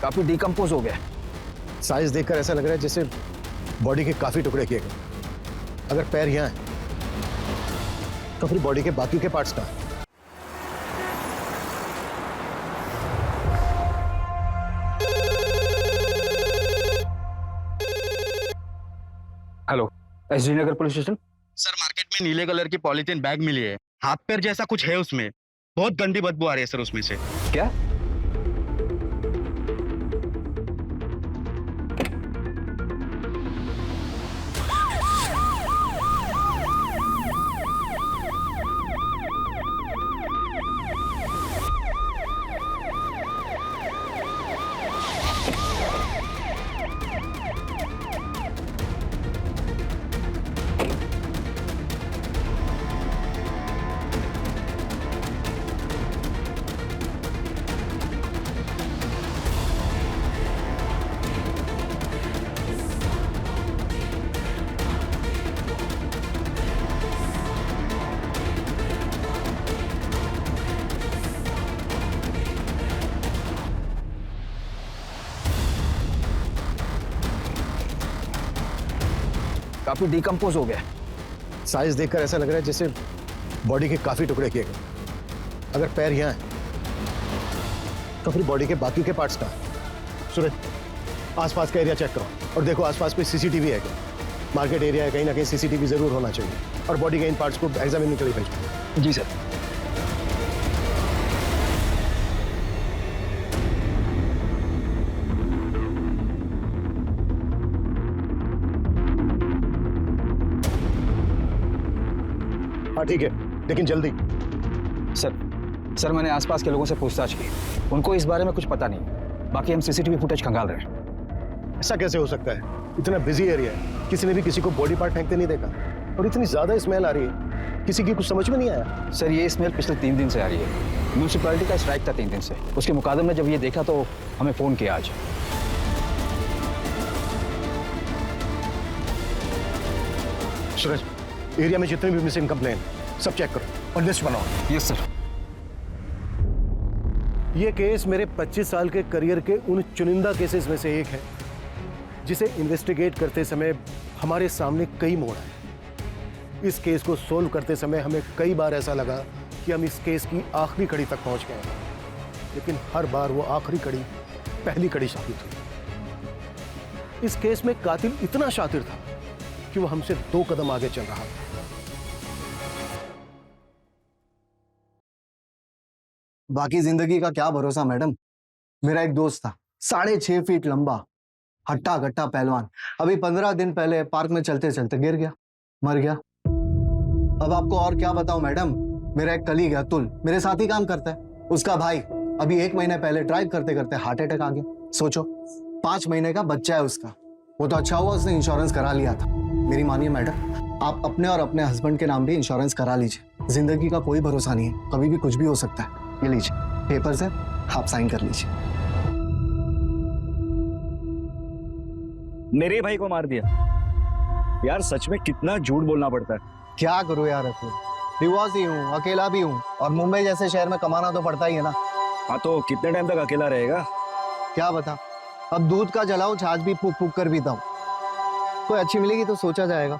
काफी डिकम्पोज हो गया। साइज देखकर ऐसा लग रहा है जैसे बॉडी के काफी टुकड़े किए गए। अगर पैर यहाँ है तो फिर बॉडी के बाकी के पार्ट्स कहाँ हैं? हेलो, एसडी नगर पुलिस स्टेशन। सर, मार्केट में नीले कलर की पॉलीथीन बैग मिली है। हाथ पैर जैसा कुछ है उसमें। बहुत गंदी बदबू आ रही है सर उसमें से। क्या? काफी डिकम्पोज हो गया। साइज देखकर ऐसा लग रहा है जैसे बॉडी के काफी टुकड़े किए गए। अगर पैर यहाँ है तो फिर बॉडी के बाकी के पार्ट्स कहाँ हैं? सूरज, आसपास का एरिया चेक करो और देखो आसपास कोई सीसीटीवी है क्या। मार्केट एरिया है, कहीं ना कहीं सीसीटीवी जरूर होना चाहिए। और बॉडी के इन पार्ट्स को एग्जामिन के लिए भेजो। जी सर। हाँ ठीक है, लेकिन जल्दी। सर मैंने आसपास के लोगों से पूछताछ की, उनको इस बारे में कुछ पता नहीं। बाकी हम सीसीटीवी फुटेज खंगाल रहे हैं। ऐसा कैसे हो सकता है? इतना बिजी एरिया है, किसी ने भी किसी को बॉडी पार्ट फेंकते नहीं देखा। और इतनी ज्यादा स्मेल आ रही है, किसी की कुछ समझ में नहीं आया। सर ये स्मेल पिछले 3 दिन से आ रही है। म्यूनसिपैलिटी का स्ट्राइक था 3 दिन से। उसके मुकादम ने जब ये देखा तो हमें फोन किया आज। सूरज, एरिया में जितने भी मिसिंग कंप्लेन सब चेक करो और लिस्ट बनाओ। Yes sir. ये केस मेरे 25 साल के करियर के उन चुनिंदा केसेस में से एक है जिसे इन्वेस्टिगेट करते समय हमारे सामने कई मोड़ आए। इस केस को सोल्व करते समय हमें कई बार ऐसा लगा कि हम इस केस की आखिरी कड़ी तक पहुंच गए, लेकिन हर बार वो आखिरी कड़ी पहली कड़ी साबित हुई। इस केस में कातिल इतना शातिर था कि वो हमसे 2 कदम आगे चल रहा था। बाकी जिंदगी का क्या भरोसा मैडम। मेरा एक दोस्त था, 6.5 फीट लंबा, हट्टा कट्टा पहलवान। अभी 15 दिन पहले पार्क में चलते चलते गिर गया, मर गया। अब आपको और क्या बताऊं मैडम। मेरा एक कलीग है अतुल, मेरे साथ ही काम करता है। उसका भाई अभी 1 महीने पहले ड्राइव करते करते हार्ट अटैक आ गया। सोचो, 5 महीने का बच्चा है उसका। वो तो अच्छा हुआ उसने इंश्योरेंस करा लिया था। मेरी मानिए मैडम, आप अपने और अपने हस्बैंड के नाम भी इंश्योरेंस करा लीजिए। जिंदगी का कोई भरोसा नहीं है, कभी भी कुछ भी हो सकता है। ये लीजिए पेपर्स है, आप साइन कर लीजिए। मेरे भाई को मार दिया यार, सच में कितना झूठ बोलना पड़ता है। क्या करूं यार अतुल, डिवोर्स ही हूँ, अकेला भी हूँ, और मुंबई जैसे शहर में कमाना तो पड़ता ही है ना। हाँ तो कितने टाइम तक अकेला रहेगा? क्या बता, अब दूध का जलाऊं, छाछ भी फूक फूक कर पीता हूँ। कोई अच्छी मिलेगी तो सोचा जाएगा।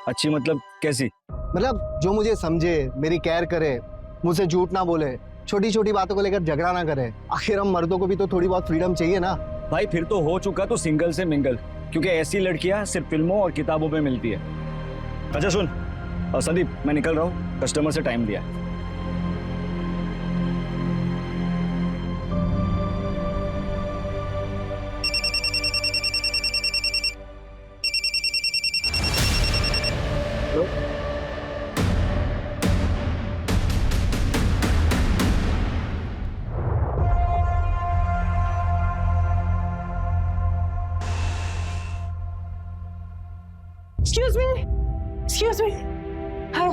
अच्छी मतलब कैसी? मतलब जो मुझे समझे, मेरी केयर करे, मुझसे झूठ ना बोले, छोटी छोटी बातों को लेकर झगड़ा ना करे। आखिर हम मर्दों को भी तो थोड़ी बहुत फ्रीडम चाहिए ना। भाई फिर तो हो चुका तो सिंगल से मिंगल, क्योंकि ऐसी लड़कियां सिर्फ फिल्मों और किताबों में मिलती है। अच्छा सुन संदीप, मैं निकल रहा हूँ, कस्टमर से टाइम दिया। Excuse me. हाँ,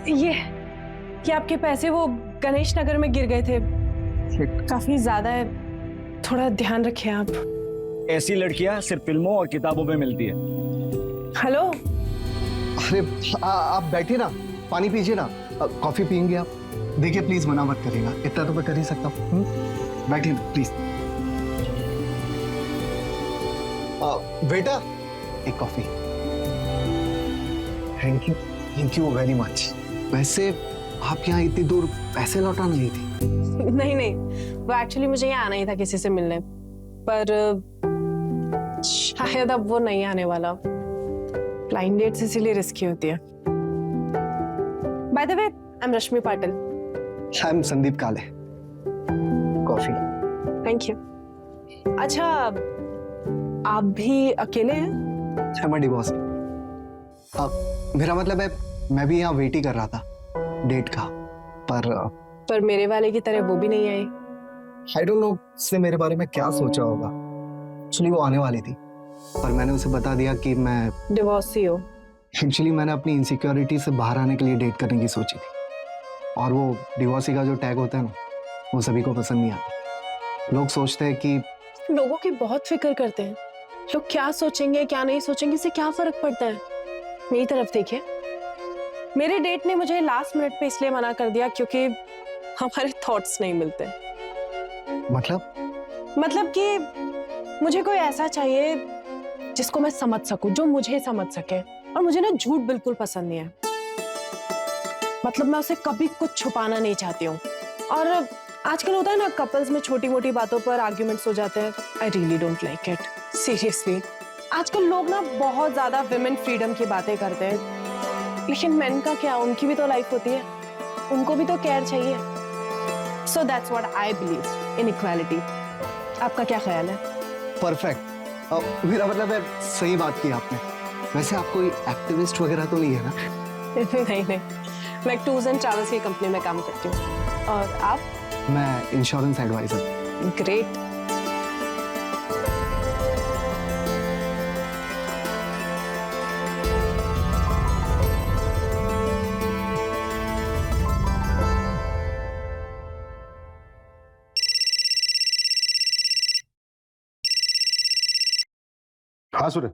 ये आपके पैसे वो गणेश नगर में गिर गए थे, काफी ज्यादा है, थोड़ा ध्यान रखिए आप। ऐसी लड़कियां सिर्फ फिल्मों और किताबों में मिलती है। हेलो। अरे आप बैठिए ना, पानी पीजिए ना, कॉफी पियेंगे आप? देखिए प्लीज मना मत करिएगा, इतना तो मैं कर ही सकता हूँ। बैठिए ना प्लीज। बेटा एक coffee. Thank you very much. वैसे आप यहाँ इतनी दूर पैसे लौटाने आई थी? नहीं नहीं, वो एक्चुअली मुझे यहाँ आना ही था किसी से मिलने, पर शायद अब वो नहीं आने वाला। ब्लाइंड डेट्स इसीलिए रिस्की होती है। By the way, I am Rashmi Patil. I am Sandeep काले। कॉफी। Thank you. अच्छा, आप भी अकेले हैं? I am divorce. मेरा मतलब है मैं भी यहाँ वेट ही कर रहा था डेट का, पर मेरे वाले की तरह वो भी नहीं आई। आई डोंट नो उसने मेरे बारे में क्या सोचा होगा। एक्चुअली वो आने वाली थी, पर मैंने उसे बता दिया कि मैं डिवोर्सी हो। एक्चुअली मैंने अपनी इनसिक्योरिटी से बाहर आने के लिए डेट करने की सोची थी, और वो डिवोर्सी का जो टैग होता है ना, वो सभी को पसंद नहीं आता। लोग सोचते हैं कि लोगों की बहुत फिक्र करते हैं। लोग क्या सोचेंगे क्या नहीं सोचेंगे, इससे क्या फर्क पड़ता है। मेरी तरफ देखिए, मेरे डेट ने मुझे लास्ट मिनट पे इसलिए मना कर दिया क्योंकि हमारे थॉट्स नहीं मिलते। मतलब कि मुझे कोई ऐसा चाहिए जिसको मैं समझ सकूं, जो मुझे समझ सके। और मुझे ना झूठ बिल्कुल पसंद नहीं है। मतलब मैं उसे कभी कुछ छुपाना नहीं चाहती हूँ। और आजकल होता है ना, कपल्स में छोटी मोटी बातों पर आर्ग्यूमेंट्स हो जाते हैं। I really don't like it, seriously. आजकल लोग ना बहुत ज्यादा विमेन फ्रीडम की बातें करते हैं, लेकिन मेन का क्या, उनकी भी तो लाइफ होती है, उनको भी तो केयर चाहिए। So that's what I believe in equality. आपका क्या ख्याल है? परफेक्ट। मेरा मतलब है सही बात की आपने। वैसे आप कोई एक्टिविस्ट वगैरह तो नहीं है ना? नहीं नहीं, मैं टूर्स एंड ट्रैवल्स की कंपनी में काम करती हूँ। और आप? मैं इंश्योरेंस एडवाइजर। ग्रेट। हाँ सूरज।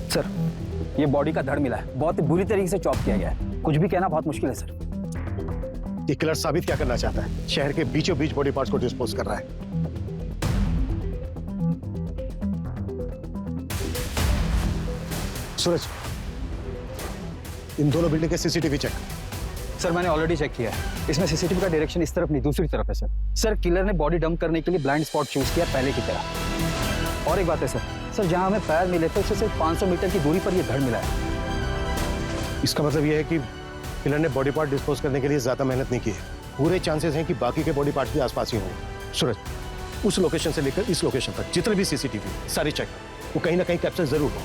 सर, ये बॉडी का धड़ मिला है, बहुत ही बुरी तरीके से चॉप किया गया है। कुछ भी कहना बहुत मुश्किल है सर। ये किलर साबित क्या करना चाहता है? शहर के बीचों बीच बॉडी पार्ट्स को डिस्पोज कर रहा है। सूरज, इन दोनों बिल्डिंग के सीसीटीवी चेक। सर, मैंने ऑलरेडी चेक किया है। इसमें सीसीटीवी का डायरेक्शन इस तरफ नहीं, दूसरी तरफ है सर। सर, किलर ने बॉडी डंप करने के लिए ब्लाइंड स्पॉट चूज किया पहले की तरह। और एक बात है सर, जहां हमें पैर मिले थे उससे सिर्फ 500 मीटर की दूरी पर यह धड़ मिला है। इसका मतलब यह है कि किलर ने बॉडी पार्ट डिस्पोज करने के लिए ज्यादा मेहनत नहीं की है। पूरे चांसेस हैं कि बाकी के बॉडी पार्ट्स भी आसपास ही होंगे। सूरज, उस लोकेशन से लेकर इस लोकेशन तक जितने भी सीसीटीवी सारी चेक, वो कहीं ना कहीं कैप्चर जरूर हो।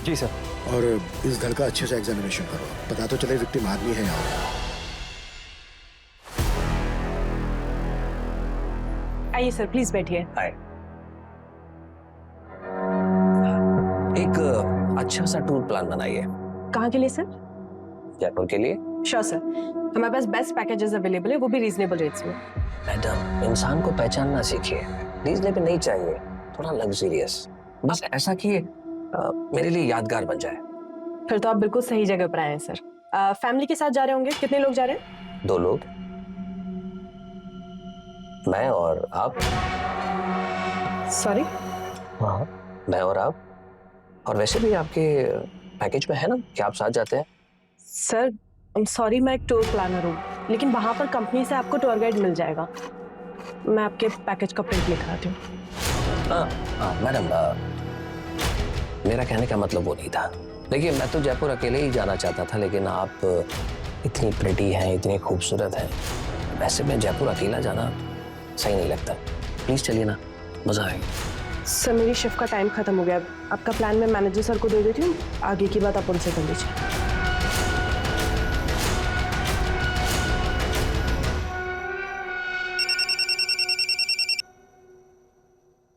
जी सर। और इस घर का अच्छे से एग्जामिनेशन करो, पता तो चले विक्टिम आदमी है यहाँ। आइए सर, प्लीज बैठिए। हाय। एक अच्छा सा टूर प्लान बनाइए। कहाँ के लिए सर? जयपुर के लिए। श्योर सर, हमारे पास बेस्ट पैकेजेस अवेलेबल है, वो भी रीजनेबल रेट्स में। मैडम, इंसान को पहचानना सीखिए। रीजनेबल नहीं चाहिए, थोड़ा लग्जरियस, बस ऐसा कि मेरे लिए यादगार बन जाए। फिर तो आप बिल्कुल सही जगह पर आए हैं सर। फैमिली के साथ जा रहे होंगे? कितने लोग जा रहे हैं? 2 लोग, मैं और आप। सॉरी? हाँ, मैं और आप। और वैसे भी आपके पैकेज में है ना कि आप साथ जाते हैं। सर सॉरी, मैं एक टूर प्लानर हूँ, लेकिन वहाँ पर कंपनी से आपको टूर गाइड मिल जाएगा। मैं आपके पैकेज का प्रिंट लिख आती हूँ। हाँ मैडम, मेरा कहने का मतलब वो नहीं था। देखिए, मैं तो जयपुर अकेले ही जाना चाहता था, लेकिन आप इतनी प्रिटी हैं, इतनी खूबसूरत हैं, वैसे में जयपुर अकेला जाना सही नहीं लगता। प्लीज चलिए ना, मजा आएगा। सर, मेरी शिफ्ट का टाइम खत्म हो गया। आपका प्लान मैं मैनेजर सर को दे देती हूँ, आगे की बात आप उनसे कर लीजिए।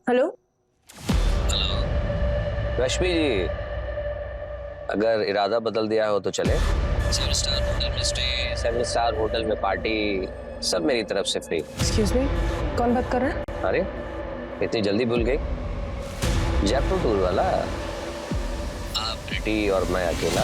हेलो। रश्मि जी, अगर इरादा बदल दिया हो तो चले। 7 स्टार होटल में स्टे, 7 स्टार होटल में पार्टी, सब मेरी तरफ से फ्री। एक्सक्यूज मी, कौन बात कर रहा है? अरे इतनी जल्दी भूल गई? जयपुर टूर वाला, आप प्रीति और मैं अकेला।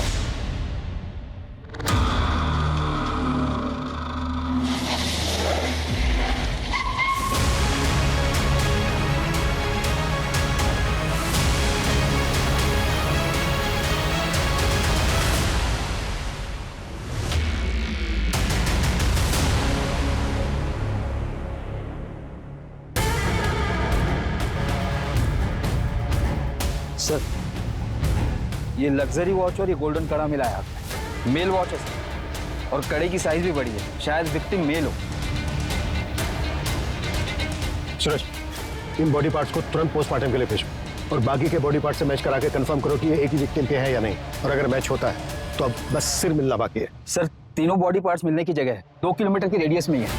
सर ये लग्जरी वॉच और ये गोल्डन कड़ा मिला है आपने। मेल वॉच है सर, और कड़े की साइज भी बड़ी है, शायद विक्टिम मेल हो। सूरज, इन बॉडी पार्ट्स को तुरंत पोस्टमार्टम के लिए भेजो और बाकी के बॉडी पार्ट से मैच करा के कंफर्म करो कि ये एक ही विक्टिम के हैं या नहीं, और अगर मैच होता है तो अब बस सिर मिलना बाकी है। सर तीनों बॉडी पार्ट्स मिलने की जगह है 2 किलोमीटर की रेडियस में ही है।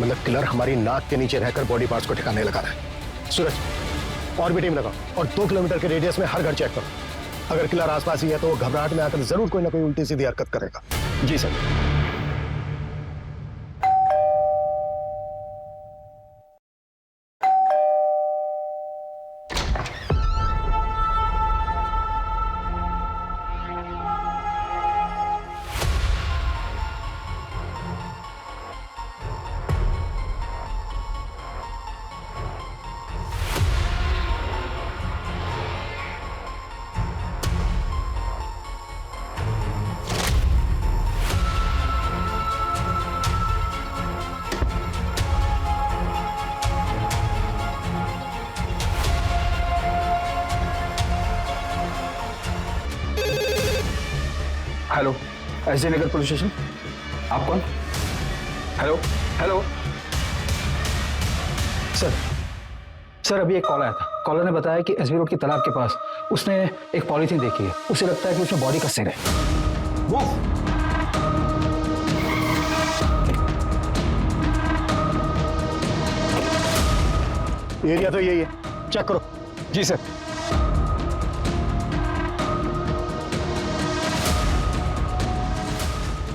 मतलब किलर हमारी नाक के नीचे रहकर बॉडी पार्ट्स को ठिकाने लगा रहा है। सूरज, और भी टीम लगाओ और 2 किलोमीटर के रेडियस में हर घर चेक करो। अगर किलर आसपास ही है तो वो घबराहट में आकर जरूर कोई ना कोई उल्टी सीधी हरकत करेगा। जी सर। हेलो, एसडी नगर पुलिस स्टेशन। आप कौन? हेलो हेलो सर अभी एक कॉल आया था। कॉलर ने बताया कि एसबी रोड की तालाब के पास उसने एक पॉलीथीन देखी है। उसे लगता है कि उसमें बॉडी का सिर है। वो एरिया तो यही है, चेक करो। जी सर।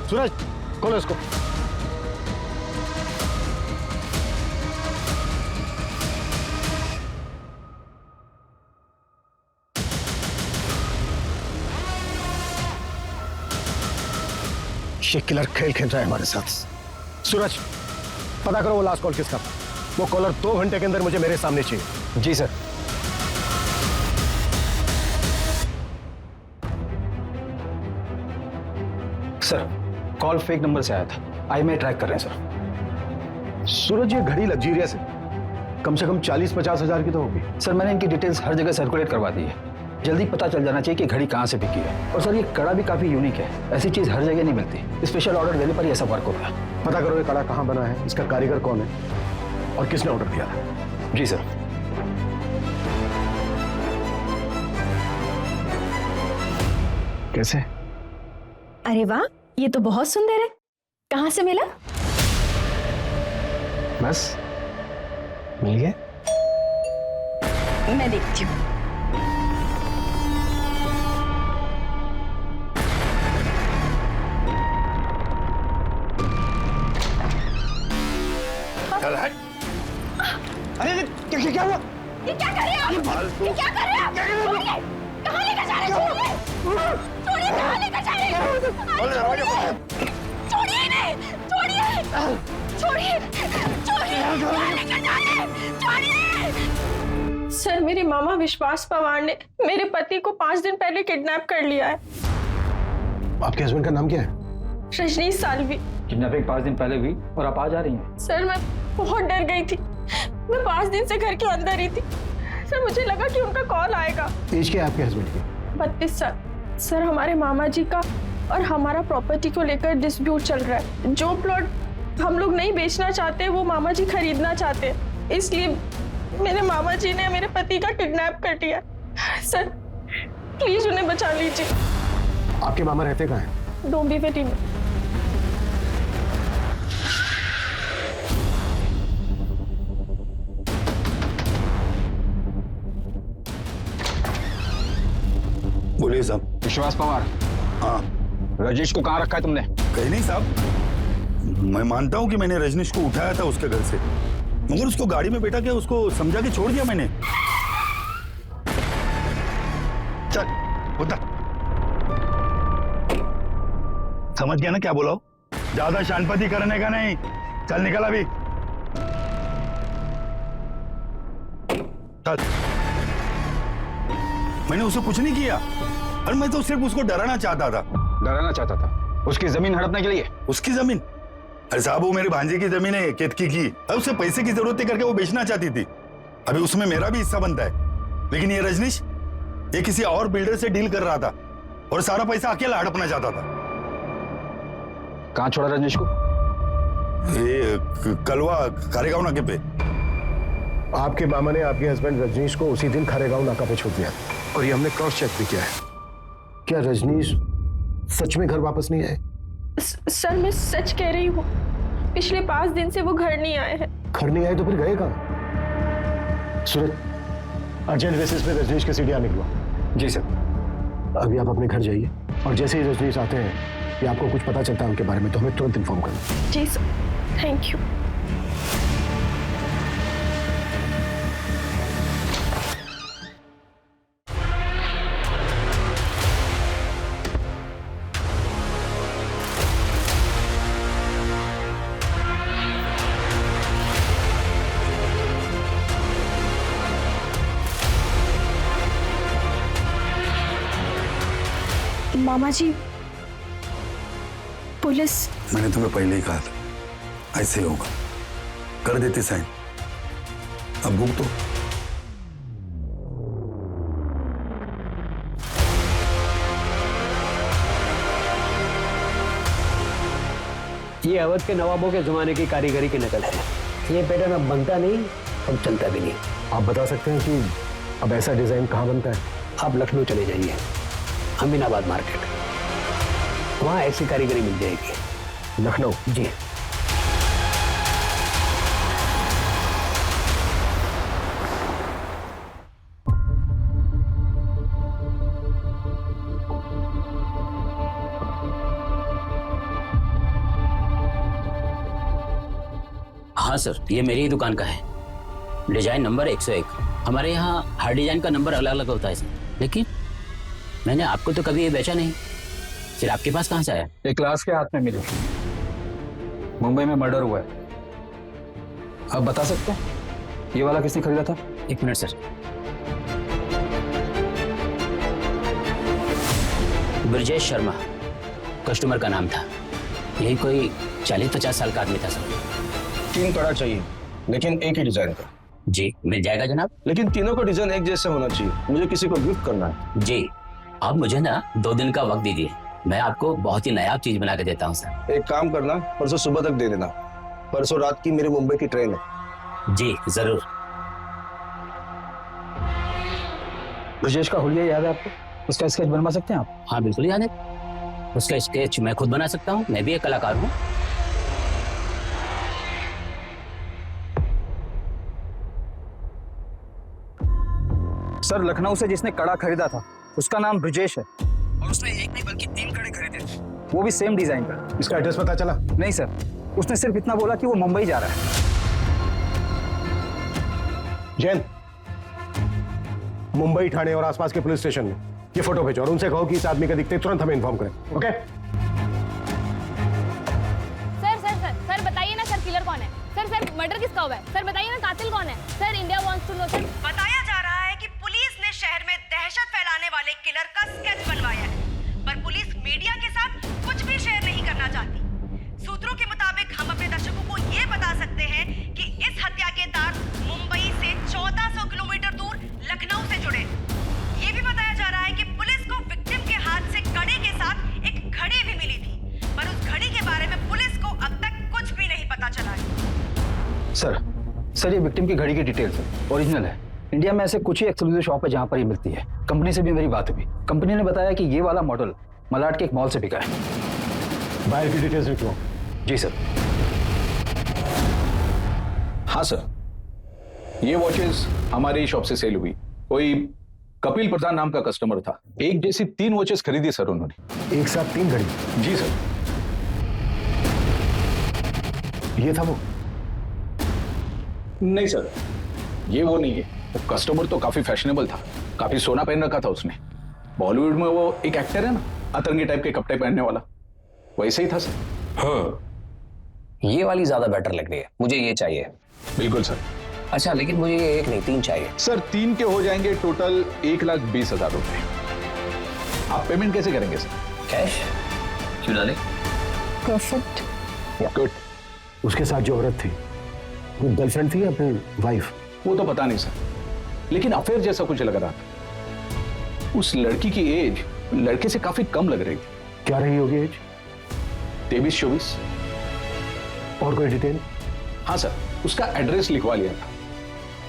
सूरज, खोलो इसको। ये किलर खेल खेल रहा है हमारे साथ। सूरज, पता करो वो लास्ट कॉल किसका था। वो कॉलर 2 घंटे के अंदर मुझे मेरे सामने चाहिए। जी sir. Sir call fake number से आया था। आई में ट्रैक कर रहे हैं सर। सूरज, ये घड़ी लग्जीरियस है, कम से कम 40-50 हजार की तो होगी। सर मैंने इनकी डिटेल्स हर जगह सर्कुलेट करवा दी है। जल्दी पता चल जाना चाहिए कि घड़ी कहाँ से बिकी है। और सर ये कड़ा भी काफी यूनिक है, ऐसी चीज हर जगह नहीं मिलती। स्पेशल ऑर्डर देने पर ही ऐसा वर्क होता है। पता करो ये कड़ा कहाँ बना है, इसका कारीगर कौन है और किसने ऑर्डर दिया था। जी सर। कैसे? अरे वाह, ये तो बहुत सुंदर है। कहाँ से मिला? बस मिल गया। मैं देखती हूँ। अरे क्या हुआ? ये क्या कर रहे हैं आप? ये क्या कर रहे हैं आप? छोड़िए! कहाँ लेकर जा रहे हैं? छोड़िए! कहाँ लेकर जा रहे हैं? छोड़िए इन्हें! छोड़िए! छोड़िए! छोड़िए! कहाँ लेकर जा रहे हैं? छोड़िए! सर मेरे मामा विश्वास पवार ने मेरे पति को 5 दिन पहले किडनैप कर लिया है। आपके हस्बैंड का नाम क्या है? रजनीश सालवी। किडनैपिंग 5 दिन पहले हुई और आप आ जा रही हैं। सर मैं बहुत डर गई थी। मैं 5 दिन से घर के अंदर ही थी। सर मुझे लगा कि उनका कॉल आएगा। एज क्या है आपके हस्बैंड की? 32 साल। सर हमारे मामा जी का और हमारा प्रॉपर्टी को लेकर डिस्प्यूट चल रहा है। जो प्लॉट हम लोग नहीं बेचना चाहते वो मामा जी खरीदना चाहते हैं, इसलिए मेरे मामा जी ने मेरे पति का किडनैप कर दिया। सर प्लीज उन्हें बचा लीजिए। आपके मामा रहते कहाँ हैं? डोंबिवली में। बोलिए साहब। विश्वास पवार, हाँ रजनीश को कहाँ रखा है तुमने? कहीं नहीं साहब, मैं मानता हूँ कि मैंने रजनीश को उठाया था उसके घर से, मगर उसको गाड़ी में बैठा के उसको समझा के छोड़ दिया मैंने। चल उतर। समझ गया ना क्या बोला? ज्यादा शानपति करने का नहीं, चल निकल अभी चल। मैंने उसे कुछ नहीं किया, और मैं तो सिर्फ उसको डराना चाहता था। डराना चाहता था? उसकी जमीन हड़पने के लिए? उसकी जमीन? अरे साहब वो मेरे भांजे की जमीन है केतकी की, अब उसे पैसे की जरूरत करके वो बेचना चाहती थी। अभी उसमें मेरा भी हिस्सा बनता है, लेकिन ये रजनीश ये किसी और बिल्डर से डील कर रहा था और सारा पैसा अकेला हड़पना चाहता था। कहाँ छोड़ा रजनीश को? ये कलवा खारेगांव नाके पे। आपके मामा ने आपके हस्बैंड रजनीश को उसी दिन खारेगांव नाका पे छोड़ दिया, और ये हमने क्रॉस चेक भी किया है। क्या रजनीश सच में घर वापस नहीं आए? सर मैं सच कह रही हूँ, पिछले 5 दिन से वो घर नहीं आए हैं। घर नहीं आए तो फिर गए कहाँ? सूरज, अर्जेंट बेसिस पे रजनीश के सीढ़ियाँ निकलवा। जी सर। अभी आप अपने घर जाइए, और जैसे ही रजनीश आते हैं या आपको कुछ पता चलता है उनके बारे में तो हमें तुरंत इन्फॉर्म करना। जी सर, थैंक यू। मामा जी, पुलिस। मैंने तुम्हें पहले ही कहा था ऐसे होगा, कर देते साइन। अब भुगतो। ये अवध के नवाबों के जमाने की कारीगरी की नकल है। ये पैटर्न अब बनता नहीं, अब चलता भी नहीं। आप बता सकते हैं कि अब ऐसा डिजाइन कहाँ बनता है? आप लखनऊ चले जाइए, अमीनाबाद मार्केट, वहां ऐसी कारीगरी मिल जाएगी। लखनऊ? जी। हाँ सर, ये मेरी ही दुकान का है। Design number 101। हमारे यहाँ हर डिजाइन का नंबर अलग अलग होता है सर, लेकिन मैंने आपको तो कभी ये बेचा नहीं, फिर आपके पास कहाँ से आया? एक क्लास के हाथ में मिली, मुंबई में मर्डर हुआ है। आप बता सकते हैं ये वाला किसने खरीदा था? 1 minute sir. Brajesh Sharma customer का नाम था। यही कोई 40-50 साल का आदमी था सर। 3 कड़ा चाहिए, लेकिन एक ही डिजाइन का। जी मिल जाएगा जनाब, लेकिन तीनों का डिजाइन एक जैसा होना चाहिए, मुझे किसी को गिफ्ट करना है। जी आप मुझे ना 2 दिन का वक्त दीजिए, मैं आपको बहुत ही नायाब चीज बना के देता हूँ सर। एक काम करना, परसों सुबह तक दे देना। परसों रात की मेरे मुंबई की ट्रेन है। जी जरूर। ब्रजेश का हुलिया याद है आपको? उसका स्केच बनवा सकते हैं आप? हाँ बिल्कुल याद है, उसका स्केच मैं खुद बना सकता हूँ, मैं भी एक कलाकार हूँ। सर लखनऊ से जिसने कड़ा खरीदा था उसका नाम ब्रजेश है, और उसने एक नहीं बल्कि 3 कड़े खरीदे थे, वो भी सेम डिजाइन का। इसका एड्रेस पता चला? नहीं सर, उसने सिर्फ इतना बोला कि वो मुंबई जा रहा है। जैन, मुंबई, ठाणे और आसपास के पुलिस स्टेशन में ये फोटो भेजो और उनसे कहो कि इस आदमी का दिखते ही तुरंत हमें इन्फॉर्म करें। ओके? सर बताइए ना सर, किलर कौन है? सर मर्डर किसका हुआ है? सर बताइए ना, कातिल कौन है? Sir India wants to know. Sir बताया जा रहा है कि पुलिस ने शहर में दहशत फैलाने वाले किलर का स्केच बनवाया है, पर पुलिस मीडिया के साथ कुछ भी शेयर नहीं करना चाहती। सूत्रों के मुताबिक हम अपने दर्शकों को ये बता सकते हैं कि इस हत्या के तार मुंबई से 1400 किलोमीटर दूर लखनऊ से जुड़े। ये भी बताया जा रहा है कि पुलिस को विक्टिम के हाथ से कड़े के साथ एक घड़ी भी मिली थी, पर उस घड़ी के बारे में पुलिस को अब तक कुछ भी नहीं पता चला है। सर ये विक्टिम की घड़ी की डिटेल्स है, ओरिजिनल है। इंडिया में ऐसे कुछ ही एक्सक्लूसिव शॉप है जहां पर ये मिलती है। कंपनी से भी मेरी बात हुई, कंपनी ने बताया कि ये वाला मॉडल मलाड के एक मॉल से बिका है। बायर की डिटेल्स लिख लो। जी सर। हाँ सर, ये वॉचेस हमारी शॉप से सेल हुई, कोई कपिल प्रधान नाम का कस्टमर था। एक जैसी 3 वॉचेस खरीदी सर उन्होंने। एक साथ 3 घड़ी? जी सर। ये था वो? नहीं सर, ये वो नहीं है। वो कस्टमर तो काफी फैशनेबल था, काफी सोना पहन रखा था उसने। बॉलीवुड में वो एक एक्टर है ना, अतरंगी टाइप के कपड़े पहनने वाला, वैसे ही था सर। हाँ, ये वाली ज्यादा बेटर लग रही है, मुझे ये चाहिए। बिल्कुल सर। अच्छा, लेकिन मुझे ये एक नहीं 3 चाहिए। सर 3 के हो जाएंगे टोटल 1,20,000 रुपए। आप पेमेंट कैसे करेंगे सर? कैश? क्यों डाले? परफेक्ट। गुड। उसके साथ जो औरत थी वो गर्लफ्रेंड थी या फिर वाइफ? वो तो पता नहीं सर, लेकिन अफेयर जैसा कुछ लग रहा था। उस लड़की की एज लड़के से काफी कम लग रही थी। क्या रही होगी एज? 23-24। और कोई डिटेल? हाँ सर, उसका एड्रेस लिखवा लिया था,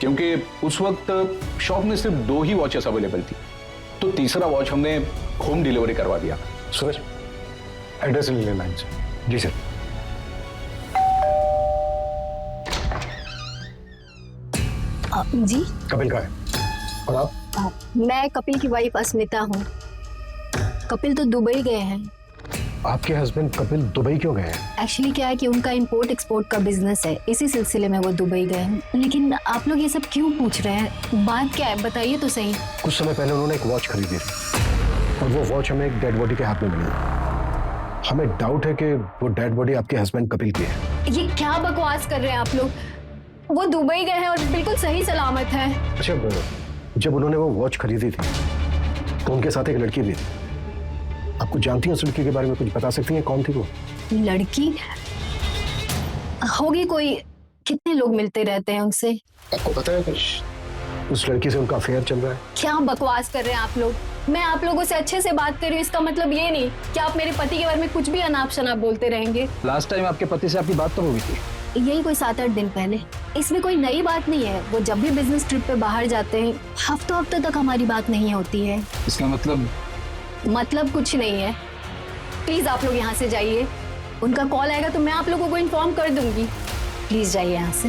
क्योंकि उस वक्त शॉप में सिर्फ 2 ही वॉचेस अवेलेबल थी, तो तीसरा वॉच हमने होम डिलीवरी करवा दिया। सूरज, एड्रेस ले लेना इनसे। जी सर। जी कपिल का है। और आप? मैं कपिल की वाइफ अस्मिता हूँ। कपिल तो दुबई गए हैं। आपके हस्बैंड कपिल दुबई क्यों गए हैं? एक्चुअली क्या है कि उनका इंपोर्ट एक्सपोर्ट का बिजनेस है, इसी सिलसिले में वो दुबई गए हैं। लेकिन आप लोग ये सब क्यों पूछ रहे हैं? बात क्या है, बताइए तो सही। कुछ समय पहले उन्होंने एक वॉच खरीदी थी और वो वॉच हमें एक डेड बॉडी के हाथ में मिली। हमें डाउट है कि वो डेड बॉडी आपके हस्बैंड कपिल की है। ये क्या बकवास कर रहे हैं आप लोग? वो दुबई गए हैं और बिल्कुल सही सलामत है। अच्छा, जब उन्होंने वो वॉच खरीदी थी तो उनके साथ एक लड़की भी थी। आपको जानती हैं उस लड़की के बारे में, कुछ बता सकती हैं कौन थी वो? लड़की होगी कोई, कितने लोग मिलते रहते हैं उनसे। आपको पता है कुछ? उस लड़की से उनका अफेयर चल रहा है। क्या बकवास कर रहे हैं आप लोग? मैं आप लोगों से अच्छे से बात कर रही हूँ, इसका मतलब ये नहीं कि आप मेरे पति के बारे में कुछ भी अनाप शनाप बोलते रहेंगे। लास्ट टाइम आपके पति से आपकी बात तो हुई थी? यही कोई 7-8 दिन पहले। इसमें कोई नई बात नहीं है। वो जब भी बिजनेस ट्रिप पे बाहर जाते हैं, हफ्तों तक हमारी बात नहीं होती है। इसका मतलब कुछ नहीं है। प्लीज आप लोग यहाँ से जाइए। उनका कॉल आएगा तो मैं आप लोगों को इन्फॉर्म कर दूंगी। प्लीज जाइए यहाँ से।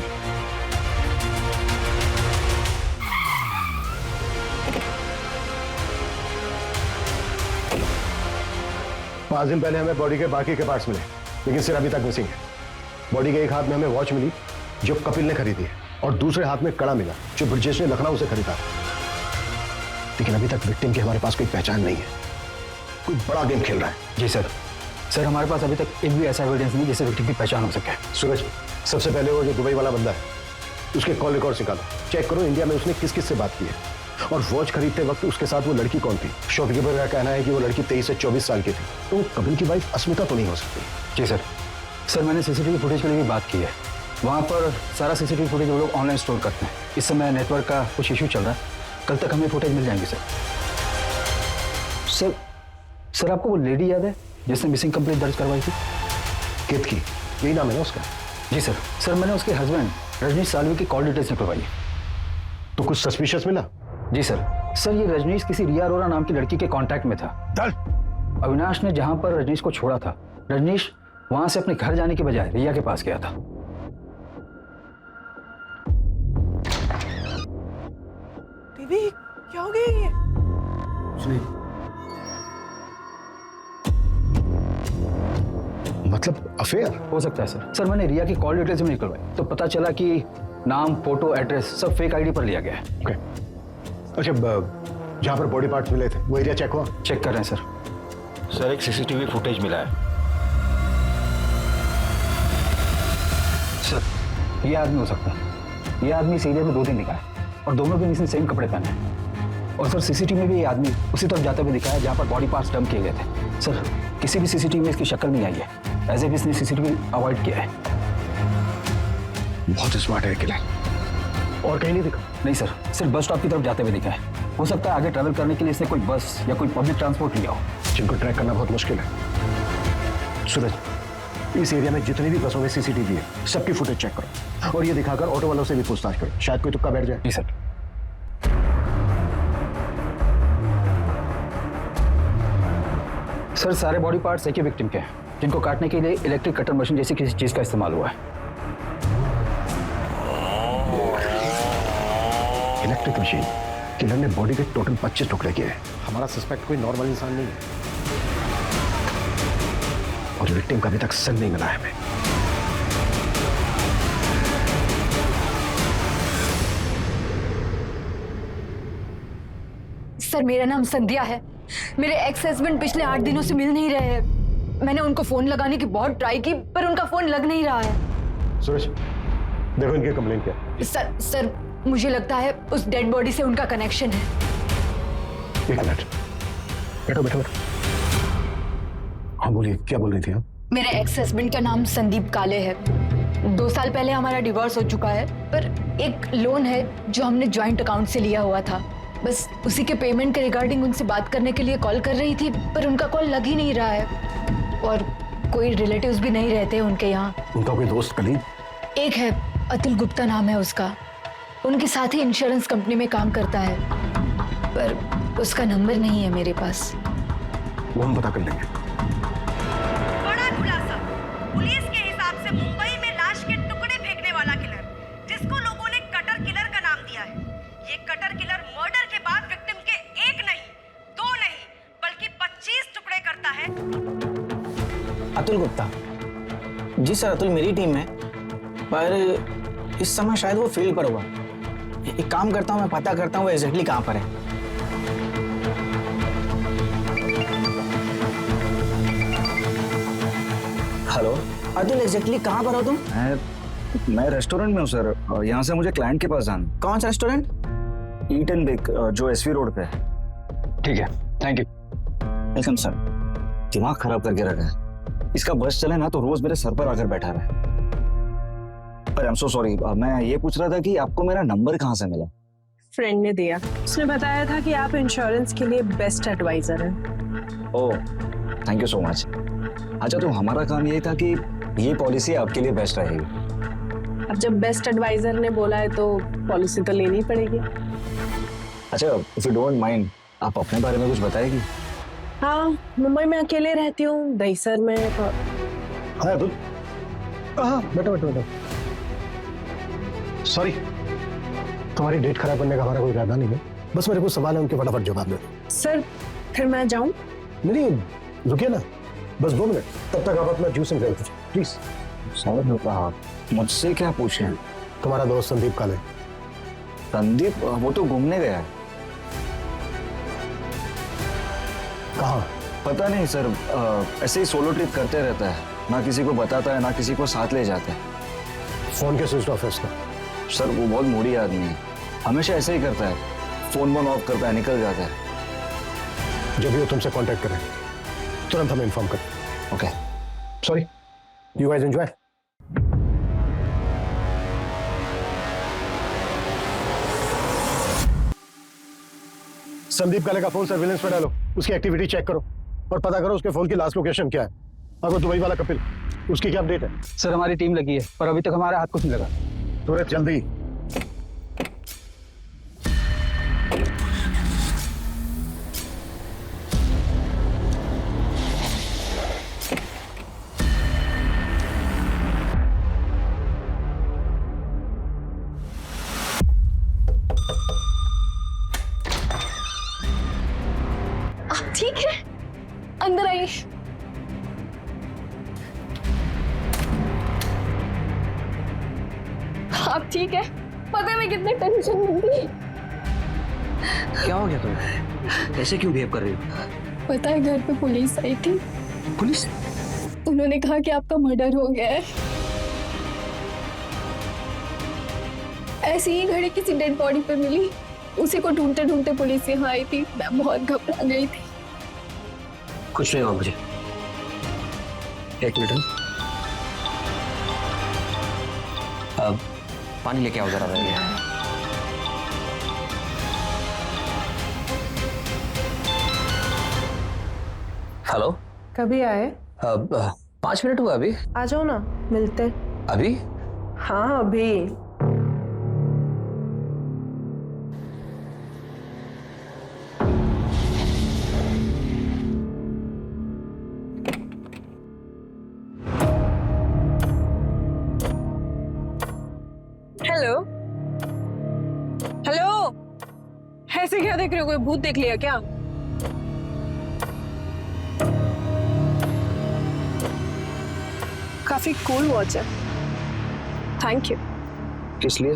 5 दिन पहले हमें बॉडी के बाकी के पार्ट्स मिले, लेकिन सिर अभी तक मिसिंग है। बॉडी के एक हाथ में हमें वॉच मिली जो कपिल ने खरीदी है, और दूसरे हाथ में कड़ा मिला जो ब्रजेश ने लखनऊ से खरीदा। लेकिन अभी तक विक्टिम की हमारे पास कोई पहचान नहीं है। कोई बड़ा गेम खेल रहा है। जी सर। सर हमारे पास अभी तक एक भी ऐसा एविडेंस नहीं जिससे विक्टिम की पहचान हो सके। सूरज, सबसे पहले वो जो दुबई वाला बंदा है उसके कॉल रिकॉर्ड निकालो, चेक करो इंडिया में उसने किस किस से बात की है, और वॉच खरीदते वक्त उसके साथ वो लड़की कौन थी। शॉपकीपर का कहना है कि वो लड़की 23 से 24 साल की थी, तो वो कपिल की वाइफ अस्मिता तो नहीं हो सकती। जी सर। सर मैंने सीसीटीवी फुटेज के लिए भी बात की है। वहाँ पर सारा सीसीटीवी फुटेज वो लोग ऑनलाइन स्टोर करते हैं। इस समय नेटवर्क का कुछ इशू चल रहा है, कल तक हमें फुटेज मिल जाएंगे सर। सर आपको वो लेडी याद है जिसने मिसिंग कंप्लेंट दर्ज करवाई थी? कित की? यही नाम है ना उसका? जी सर। सर मैंने उसके हस्बैंड रजनीश सालवी की कॉल डिटेल्स निकलवाई। तो कुछ सस्पिशियस मिला? जी सर। सर ये रजनीश किसी रिया अरोरा नाम की लड़की के कांटेक्ट में था। अविनाश ने जहां पर रजनीश को छोड़ा था, रजनीश वहां से अपने घर जाने के बजाय रिया के पास गया था। बेबी क्या हो गया ये? मतलब अफेयर हो सकता है सर। सर मैंने रिया की कॉल डिटेल्स में निकलवाई तो पता चला कि नाम, फोटो, एड्रेस सब फेक आईडी पर लिया गया है। ओके। अच्छा, जहां पर बॉडी पार्ट्स मिले थे वो एरिया चेक हुआ? चेक कर रहे हैं सर। सर एक सीसीटीवी फुटेज मिला है। सर ये आदमी हो सकता है। ये आदमी इस एरिया में 2 दिन दिखा है और दोनों दिन इसने सेम कपड़े पहने हैं। और सर सीसीटीवी में भी ये आदमी उसी तरफ जाते हुए दिखा है जहां पर बॉडी पार्ट्स डंप किए गए थे। सर किसी भी सीसीटीवी में इसकी शक्ल नहीं आई है, एज इफ इसने सीसीटीवी अवॉइड किया है। बहुत स्मार्ट है किलर। और कहीं नहीं दिखा? नहीं सर, सिर्फ बस स्टॉप की तरफ जाते हुए दिखा है। हो सकता है आगे ट्रैवल करने के लिए इसने कोई बस या कोई पब्लिक ट्रांसपोर्ट लिया हो, जिनको ट्रैक करना बहुत मुश्किल है। सूरज, इस एरिया में जितनी भी बसों में सीसीटीवी है सबकी फुटेज चेक करो, और ये दिखाकर ऑटो वालों से भी पूछताछ करो, शायद कोई तुक्का बैठ जाए। जी सर। सर सारे बॉडी पार्ट्स एक ही विक्टिम के हैं, जिनको काटने के लिए इलेक्ट्रिक कटर मशीन जैसी किसी चीज का इस्तेमाल हुआ है। Electric machine? किलर ने बॉडी के टोटल 25 टुकड़े किए हैं। हमारा सस्पेक्ट कोई नॉर्मल इंसान नहीं है और विक्टिम का अभी तक सर नहीं मिला है हमें। सर मेरा नाम संध्या है। मेरे एक्स हस्बैंड पिछले 8 दिनों से मिल नहीं रहे हैं। मैंने उनको फोन लगाने की बहुत ट्राई की पर उनका फोन लग नहीं रहा है। सुरेश देखो इनकी कंप्लेंट क्या है। सर मुझे लगता है उस डेड बॉडी से उनका कनेक्शन है। एक मिनट, बैठो बैठो बैठो। हाँ बोलिए, क्या बोल रही थी आप? मेरे एक्स हस्बैंड का नाम संदीप काले है। 2 साल पहले हमारा डिवोर्स हो चुका है पर एक लोन है जो हमने ज्वाइंट अकाउंट से लिया हुआ था। बस उसी के पेमेंट के रिगार्डिंग उनसे बात करने के लिए कॉल कर रही थी पर उनका कॉल लग ही नहीं रहा है और कोई रिलेटिव्स भी नहीं रहते उनके यहाँ। उनका कोई दोस्त कलीग? एक है, अतुल गुप्ता नाम है उसका। उनके साथ ही इंश्योरेंस कंपनी में काम करता है पर उसका नंबर नहीं है मेरे पास। वो हम पता कर लेंगे। बड़ा खुलासा। पुलिस के हिसाब से मुंबई में लाश के टुकड़े फेंकने वाला किलर, जिसको लोगों ने कटर किलर का नाम दिया है, ये कटर किलर मर्डर के बाद विक्टिम के 1 नहीं 2 नहीं बल्कि 25 टुकड़े करता है। अतुल गुप्ता? जी सर, अतुल मेरी टीम में, पर इस समय शायद वो फील्ड पर होगा। एक काम करता हूँ, मैं पता करता हूँ वो एग्जैक्टली कहाँ पर है। हेलो अतुल, एग्जैक्टली कहाँ पर हो तुम? मैं रेस्टोरेंट में हूँ सर। यहाँ से मुझे क्लाइंट के पास जाना। कौन सा रेस्टोरेंट? ईट एंड बेक जो एसवी रोड पे है। ठीक है, थैंक यू। Welcome sir. दिमाग खराब करके रखा है। इसका बस चले ना तो रोज मेरे सर पर आकर बैठा रहा है। पर आई एम सो सॉरी, मैं ये पूछ रहा था कि आपको मेरा नंबर कहाँ से मिला? फ्रेंड ने दिया। उसने बताया था कि आप इंश्योरेंस के लिए बेस्ट एडवाइजर हैं। ओह, थैंक यू सो मच। अच्छा, तो हमारा काम ये था कि ये पॉलिसी आपके लिए बेस्ट रहेगी। अब जब बेस्ट एडवाइजर ने बोला है तो पॉलिसी तो लेनी पड़ेगी। अच्छा, इफ यू डोंट माइंड, आप अपने बारे में कुछ बताएगी? हाँ, मुंबई में अकेले रहती हूँ, दहीसर में। हाँ अतुल, हाँ बैठो बैठो बैठो। सॉरी, तुम्हारी डेट खराब करने का हमारा कोई इरादा नहीं है। बस मेरे को सवाल है, उनके फटाफट जवाब दो। सर फिर मैं जाऊँ? नहीं, रुकिए ना, बस 2 मिनट। तब तक आप अपना juice and drink please. Sir कहा मुझसे क्या पूछे? तुम्हारा दोस्त संदीप काले। संदीप? वो तो घूमने गया है। कहाँ? पता नहीं सर, ऐसे ही सोलो ट्रिप करते रहता है, ना किसी को बताता है ना किसी को साथ ले जाता है। फोन के स्विच ऑफ है उसका। सर वो बहुत मूडी आदमी है, हमेशा ऐसे ही करता है, फोन ऑफ करता है, निकल जाता है। जब भी वो तुमसे कांटेक्ट करें तुरंत हमें इन्फॉर्म करें। Okay, sorry, you guys enjoy. Sandeep काले का फोन सर्विलेंस पे डालो, उसकी एक्टिविटी चेक करो और पता करो उसके फोन की लास्ट लोकेशन क्या है। और वो दुबई वाला कपिल, उसकी क्या अपडेट है? सर हमारी टीम लगी है पर अभी तक हमारा हाथ कुछ नहीं लगा। तुरंत जल्दी। आप ठीक है? अंदर आइए। आप ठीक है? पता है मैं कितने टेंशन में थी। क्या हो गया तुम्हें? ऐसे क्यों बिहेव कर रही हो? पता है घर पे पुलिस आई थी। पुलिस? उन्होंने कहा कि आपका मर्डर हो गया है। ऐसी ही घड़ी किसी डेड बॉडी पे मिली, उसी को ढूंढते ढूंढते पुलिस यहाँ आई थी। मैं बहुत घबरा गई थी। कुछ नहीं हुआ मुझे। एक मिनट, अब पानी लेके आओ जरा। हेलो, कभी आए? अब 5 मिनट हुआ अभी। आ जाओ ना, मिलते। अभी? हाँ अभी। हेलो हेलो ऐसे क्या देख रहे हो, कोई भूत देख लिया क्या? काफी कूल वॉच है, थैंक यू। किस लिए?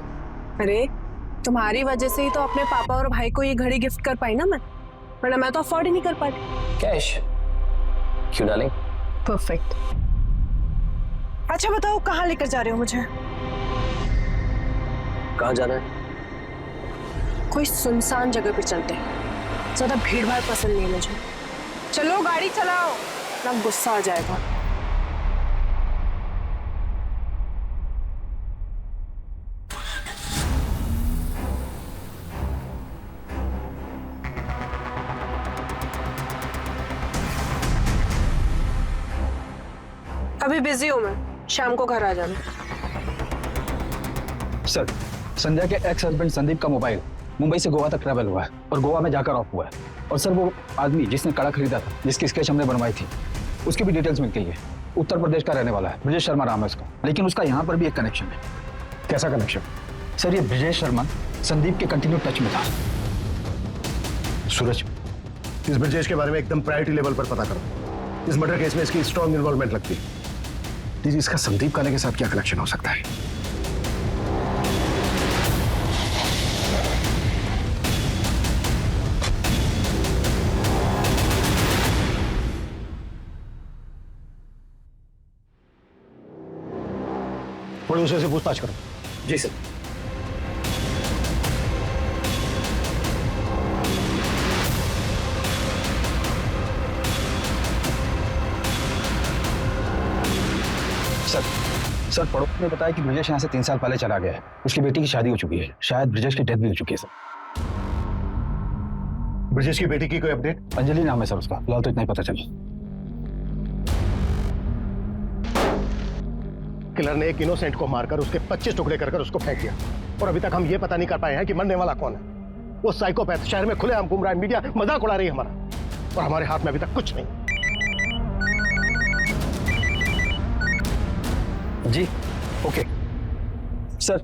अरे तुम्हारी वजह से ही तो अपने पापा और भाई को ये घड़ी गिफ्ट कर पाई ना मैं, वरना मैं तो अफोर्ड ही नहीं कर पाती। कैश? क्यों डालें? परफेक्ट। अच्छा बताओ कहाँ लेकर जा रहे हो मुझे? कहाँ जाना है? कोई सुनसान जगह पे चलते हैं, ज्यादा भीड़ भाड़ पसंद नहीं है मुझे। चलो गाड़ी चलाओ, ना गुस्सा आ जाएगा। अभी बिजी हूँ मैं, शाम को घर आ जाना। सर, संध्या के एक्स हस्बैंड संदीप का मोबाइल मुंबई से गोवा तक ट्रैवल हुआ है और गोवा में जाकर ऑफ हुआ है। और सर वो आदमी जिसने कड़ा खरीदा था, जिसकी स्केच हमने बनवाई थी, उसकी भी डिटेल्स मिल गई है। उत्तर प्रदेश का रहने वाला है, ब्रजेश शर्मा नाम है उसका। लेकिन उसका यहाँ पर भी एक कनेक्शन है। कैसा कनेक्शन? सर ये ब्रजेश शर्मा संदीप के कंटिन्यू टच में था। सूरज, इस ब्रजेश के बारे में एकदम प्रायोरिटी लेवल पर पता करो। इस मर्डर केस में इसकी स्ट्रॉन्ग इन्वॉल्वमेंट लगती है। इसका संदीप काले के साथ क्या कनेक्शन हो सकता है? प्रोड्यूसर से पूछताछ करो। जी सर। सर पड़ोस ने बताया कि ब्रजेश यहाँ से 3 साल पहले चला गया है। उसकी बेटी की शादी हो चुकी है, शायद ब्रजेश की डेथ भी हो चुकी है सर। ब्रजेश की बेटी की कोई अपडेट? अंजलि नाम है सर उसका, फिलहाल तो इतना ही पता चला। किलर ने एक इनोसेंट को मारकर उसके 25 टुकड़े कर उसको फेंक दिया और अभी तक हम ये पता नहीं कर पाए हैं कि मरने वाला कौन है। वो साइकोपैथ शहर में खुलेआम घूम रहा है, मीडिया मजाक उड़ा रही है हमारा, और हमारे हाथ में अभी तक कुछ नहीं। जी ओके सर,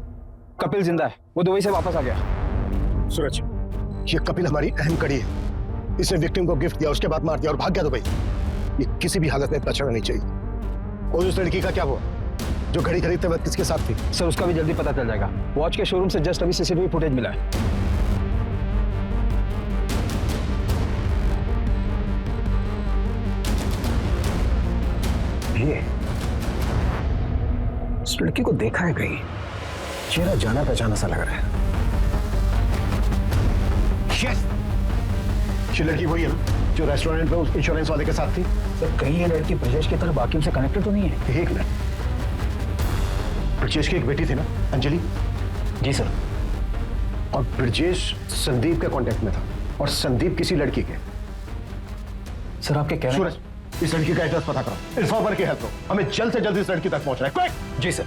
कपिल जिंदा है, वो दुबई से वापस आ गया। सूरज, ये कपिल हमारी अहम कड़ी है। इसने विक्टिम को गिफ्ट दिया, उसके बाद मार दिया और भाग गया दुबई। ये किसी भी हालत में बचना नहीं चाहिए। और उस लड़की का क्या हुआ जो घड़ी खरीदते वक्त किसके साथ थी? सर उसका भी जल्दी पता चल जाएगा। वॉच के शोरूम से जस्ट अभी सीसीटीवी फुटेज मिला है। ये इस लड़की को देखा है कहीं, चेहरा जाना पहचाना सा लग रहा है। Yes! ये लड़की वही है ना जो रेस्टोरेंट में उस इंश्योरेंस वाले के साथ थी? सर कहीं ये लड़की ब्रजेश की तरह बाकी से कनेक्टेड तो नहीं है? एक मिनट, ब्रजेश की एक बेटी थी ना, अंजलि? जी सर। और ब्रजेश संदीप के कांटेक्ट में था और संदीप किसी लड़की के। सर आपके कहने सूरज, इस लड़की का एड्रेस पता करो, इन्फॉर्मर की हेल्प लो, हमें जल्द से जल्द इस लड़की तक पहुंचना है। क्विक! जी सर।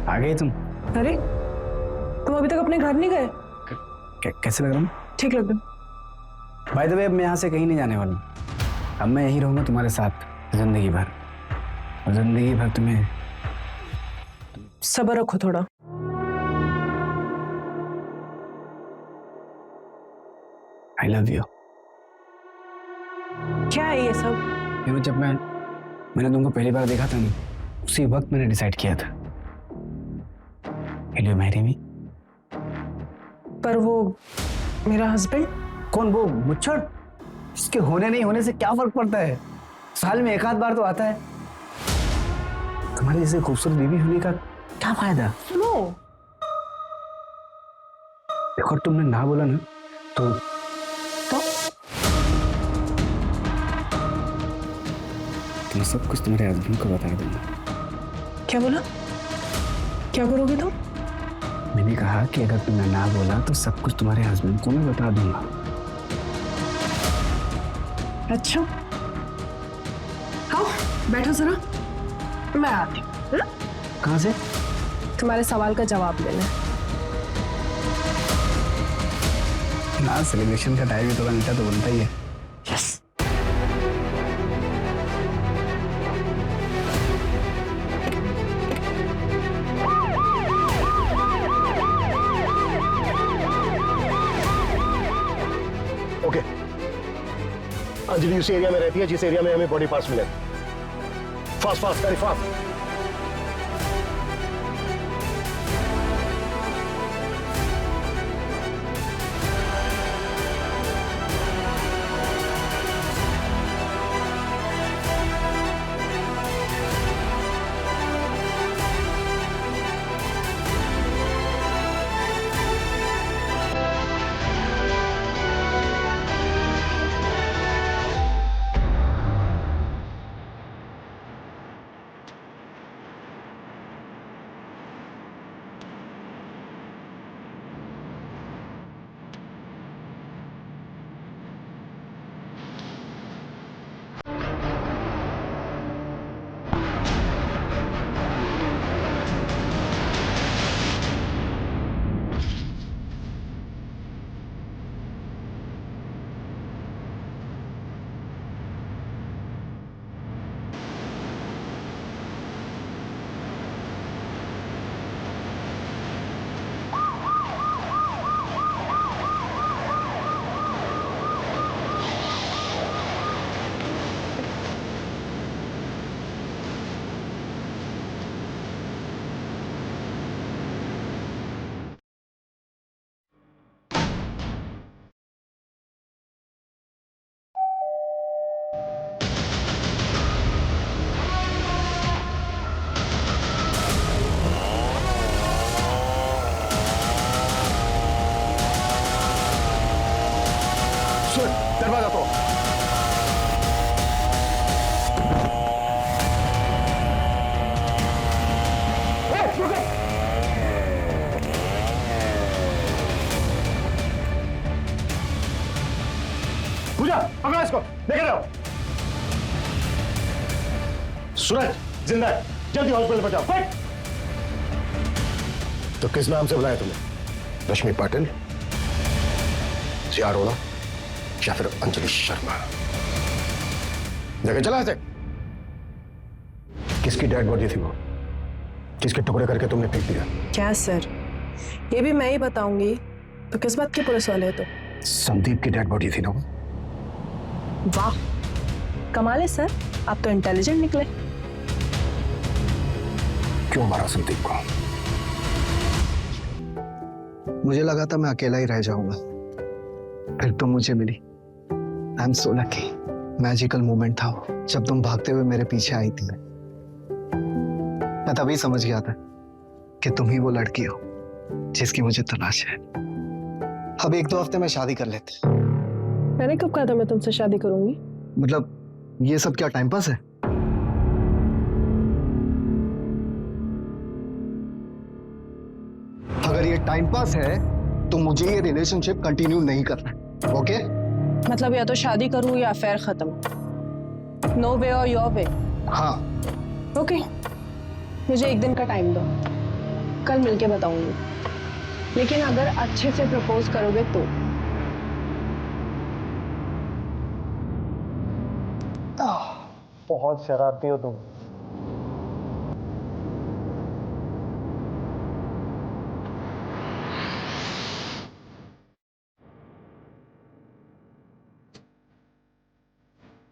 आ गए तुम? अरे तुम अभी तक अपने घर नहीं गए? कैसे लग रहा हूँ? ठीक लग रहा। बाय द वे अब मैं यहाँ से कहीं नहीं जाने वाला हूँ। अब मैं यहीं रहूंगा तुम्हारे साथ जिंदगी भर, और जिंदगी भर तुम्हें। सब्र रखो थोड़ा। I love you. क्या है ये सब? जब मैंने तुमको पहली बार देखा था ना, उसी वक्त मैंने डिसाइड किया था, Will you marry me? पर वो मेरा हस्बैंड? कौन? वो मुच्छड़? इसके होने नहीं होने से क्या फर्क पड़ता है? साल में एक आध बार तो आता है। तुम्हारी जैसे खूबसूरत बीवी होने का क्या फायदा? नो। देखो तुमने ना बोला ना तो मैं सब कुछ तुम्हारे हस्बैंड को बता दूंगा। क्या बोला? क्या करोगे तुम? मैंने कहा कि अगर तुमने ना बोला तो सब कुछ तुम्हारे हस्बैंड को मैं बता दूंगा। अच्छा, आओ बैठो जरा, मैं आती हूँ। कहाँ से? तुम्हारे सवाल का जवाब लेना है। ना सेलिब्रेशन का टाइम है, थोड़ा मीठा तो बनता ही है। यस। ओके, अंजलि उस एरिया में रहती है जिस एरिया में हमें बॉडी पार्ट्स मिले। Fast fast, very fast. दरवाजा तो पूजा, पकड़ो इसको, लेके जाओ। सूरज जिंदा है, जल्दी हॉस्पिटल पहुंचाओ, क्विक। तो किस नाम से बुलाया तुमने? रश्मि पाटिल, सिया अरोड़ा या फिर अंजलि शर्मा? जगह चला ऐसे। किसकी डेड बॉडी थी वो? किसके टुकड़े करके तुमने फेंक दिया? क्या सर, ये भी मैं ही बताऊंगी तो किस बात के पुलिस वाले हो तो? संदीप की डेड बॉडी थी ना वो? वाह, कमाल है सर, आप तो इंटेलिजेंट निकले। क्यों मारा संदीप को? मुझे लगा था मैं अकेला ही रह जाऊंगा, फिर तुम मुझे मिली। I am so lucky. Magical moment था वो, जब तुम भागते हुए मेरे पीछे आई थी। मैं तभी समझ गया था कि तुम ही वो लड़की हो जिसकी मुझे तलाश है। अब 1-2 हफ्ते में शादी कर लेते। मैंने कब कहा था मैं तुमसे शादी करूंगी? मतलब ये सब क्या टाइम पास है? अगर ये टाइम पास है तो मुझे ये रिलेशनशिप कंटिन्यू नहीं करना, ओके? मतलब या तो शादी करूं या अफेयर खत्म। नो वे और योर वे। हाँ। ओके, मुझे 1 दिन का टाइम दो, कल मिलके बताऊंगी। लेकिन अगर अच्छे से प्रपोज करोगे तो। बहुत शरारती हो तुम।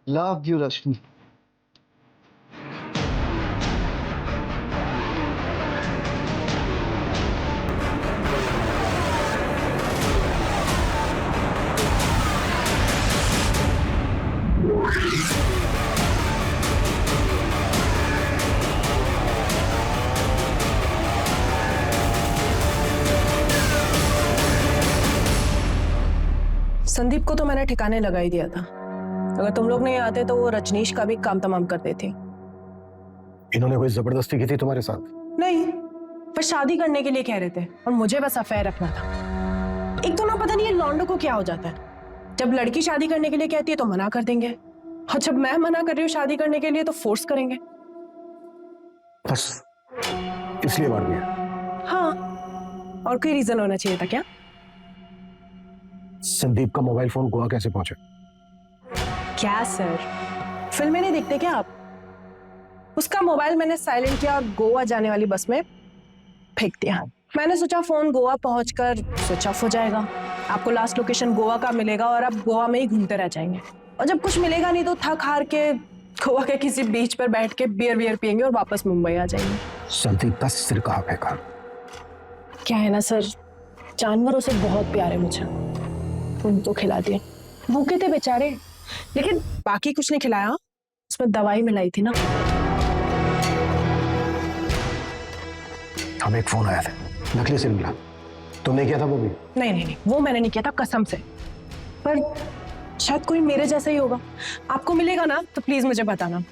लव यू रश्मि। संदीप को तो मैंने ठिकाने लगा ही दिया था। अगर तुम लोग नहीं आते तो वो रजनीश का भी काम तमाम कर देते। इन्होंने कोई जबरदस्ती की थी तुम्हारे साथ? नहीं, पर शादी करने के लिए कह रहे थे और मुझे बस अफेयर रखना था। एक तो ना पता नहीं ये लौंडों को क्या हो जाता है, जब लड़की शादी करने के लिए कहती है तो मना कर देंगे, और जब मैं मना कर रही हूँ शादी करने के लिए तो फोर्स करेंगे। बस इसलिए मार दिया? हाँ, और कोई रीजन होना चाहिए था क्या? संदीप का मोबाइल फोन गोवा कैसे पहुंचा? क्या सर, फिल्में नहीं देखते क्या आप? उसका मोबाइल मैंने साइलेंट किया और गोवा जाने वाली बस में फेंक दिया। मैंने सोचा फोन गोवा पहुंचकर स्विच ऑफ हो जाएगा, आपको लास्ट लोकेशन गोवा का मिलेगा और आप गोवा में ही घूमते रह जाएंगे, और जब कुछ मिलेगा नहीं तो थक हार के गोवा के किसी बीच पर बैठ के बियर पियेंगे और वापस मुंबई आ जाएंगे। संदीप का सिर कहाँ फेंका? क्या है ना सर, जानवरों से बहुत प्यार है मुझे, उनको खिला दिया। भूखे थे बेचारे, लेकिन बाकी कुछ नहीं खिलाया, उसमें दवाई मिलाई थी ना। हमें एक फोन आया था, नकली सिम मिला, तुमने किया था वो भी? नहीं, वो मैंने नहीं किया था कसम से, पर शायद कोई मेरे जैसा ही होगा। आपको मिलेगा ना तो प्लीज मुझे बताना,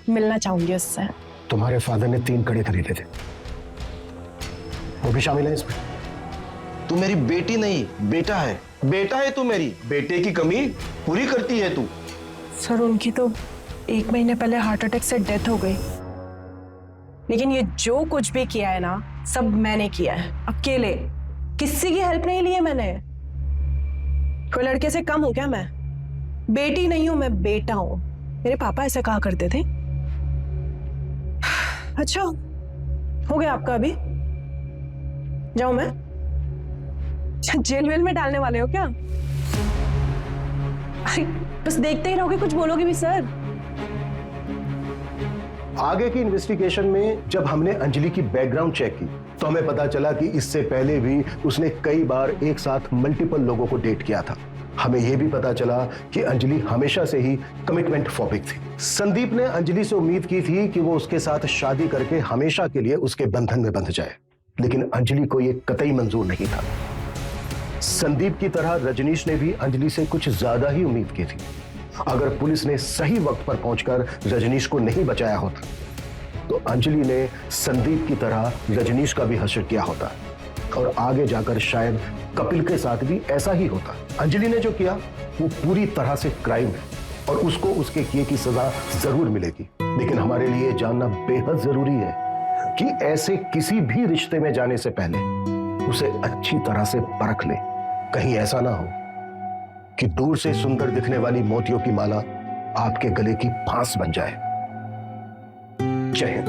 मिलना चाहूंगी उससे। तुम्हारे फादर ने 3 कड़े खरीदे थे, वो भी शामिल है इसमें? तू मेरी बेटी नहीं बेटा है, बेटा है तू, मेरी बेटे की कमी पूरी करती है तू। सर उनकी तो 1 महीने पहले हार्ट अटैक से डेथ हो गई, लेकिन ये जो कुछ भी किया है ना सब मैंने किया है, अकेले, किसी की हेल्प नहीं ली है मैंने। कोई लड़के से कम हूं क्या मैं? बेटी नहीं हूं मैं, बेटा हूं। मेरे पापा ऐसा कहा करते थे। अच्छा हो गया आपका, अभी जाऊं मैं? जेल वेल में डालने वाले हो क्या? अरे बस देखते ही रहोगे, कुछ बोलोगे भी सर? आगे की इन्वेस्टिगेशन में जब हमने अंजलि की बैकग्राउंड चेक की तो हमें पता चला कि इससे पहले भी उसने कई बार एक साथ मल्टीपल लोगों को डेट किया था। हमें यह भी पता चला कि अंजलि हमेशा से ही कमिटमेंट फोबिक थी। संदीप ने अंजलि से उम्मीद की थी कि वो उसके साथ शादी करके हमेशा के लिए उसके बंधन में बंध जाए, लेकिन अंजलि को यह कतई मंजूर नहीं था। संदीप की तरह रजनीश ने भी अंजलि से कुछ ज्यादा ही उम्मीद की थी। अगर पुलिस ने सही वक्त पर पहुंचकर रजनीश को नहीं बचाया होता तो अंजलि ने संदीप की तरह रजनीश का भी हश्र किया होता, और आगे जाकर शायद कपिल के साथ भी ऐसा ही होता। अंजलि ने जो किया वो पूरी तरह से क्राइम है और उसको उसके किए की सजा जरूर मिलेगी, लेकिन हमारे लिए जानना बेहद जरूरी है कि ऐसे किसी भी रिश्ते में जाने से पहले उसे अच्छी तरह से परख ले। कहीं ऐसा ना हो कि दूर से सुंदर दिखने वाली मोतियों की माला आपके गले की फांस बन जाए। जय हिंद।